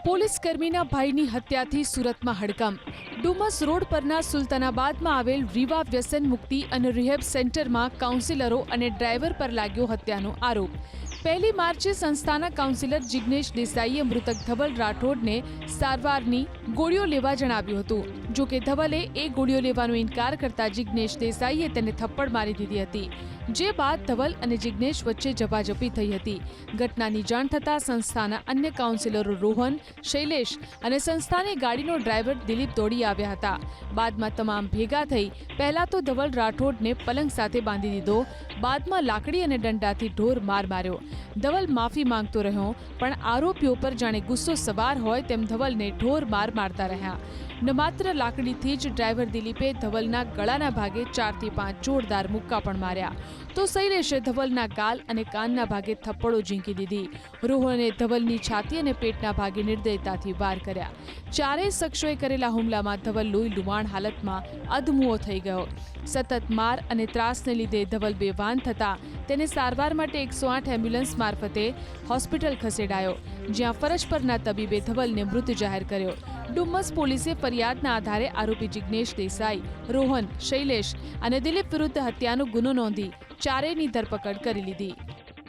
Police કર્મીના ભાઈની હત્યાથી સુરતમાં હડકંપ। Dumas road પરના સુલતાનાબાદમાં આવેલ રીવા વ્યસન મુક્તિ અને રિહેબ સેન્ટરમાં કાઉન્સિલરો અને ડ્રાઈવર પર લાગ્યો હત્યાનો આરોપ। 1 માર્ચે સંસ્થાના કાઉન્સિલર જિગ્નેશ દેસાઈએ મૃતક ધવલ રાઠોડને સારવારની ગોળીઓ લેવા જણાવ્યું હતું। જો કે ધવલે એ ગોળીઓ લેવાનો ઇનકાર કરતા જિગ્નેશ દેસાઈએ તેને થપ્પડ મારી દીધી હતી, જે બાદ ધવલ અને જિગ્નેશ વચ્ચે ઝપાઝપી થઈ હતી। ઘટનાની જાણ થતાં સંસ્થાના અન્ય કાઉન્સિલરો રોહન, શૈલેષ અને સંસ્થાની ગાડીનો ડ્રાઈવર દિલીપ દોડી આવ્યા હતા। બાદમાં તમામ ભેગા થઈ પહેલા તો ધવલ રાઠોડને પલંગ સાથે બાંધી દીધો, બાદમાં લાકડી અને દંડાથી ઢોર માર માર્યો। ધવલ માફી માંગતો રહ્યો, પણ આરોપીઓ પર જાણે ગુસ્સો સવાર હોય તેમ ધવલને ઢોર માર મારતા રહ્યા। ન માત્ર લાકડીથી જ ડ્રાઈવર દિલીપે ધવલના ગળાના ભાગે 4 થી 5 જોરદાર મુક્કા પણ માર્યા, તો શૈલેષે ધવલના ગાલ અને કાનના ભાગે થપ્પડો ઝીંકી દીધી। રોહને ધવલની છાતી અને પેટના ભાગે નિર્દયતાથી વાર કર્યા। ચારેય શખ્સોએ કરેલા હુમલામાં ધવલ લોહી લુહાણ હાલતમાં અધમુઓ થઈ ગયો। સતત માર અને ત્રાસને લીધે ધવલ બેભાન થતા તેને સારવાર માટે 108 એમ્બ્યુલન્સ મારફતે હોસ્પિટલ ખસેડાયો, જ્યાં ફરજ પરના તબીબે ધવલને મૃત જાહેર કર્યો। ડુમસ પોલીસે ફરિયાદના આધારે આરોપી જિગ્નેશ દેસાઈ, રોહન, શૈલેષ અને દિલીપ વિરુદ્ધ હત્યાનો ગુનો નોંધી ચારેયની ધરપકડ કરી લીધી।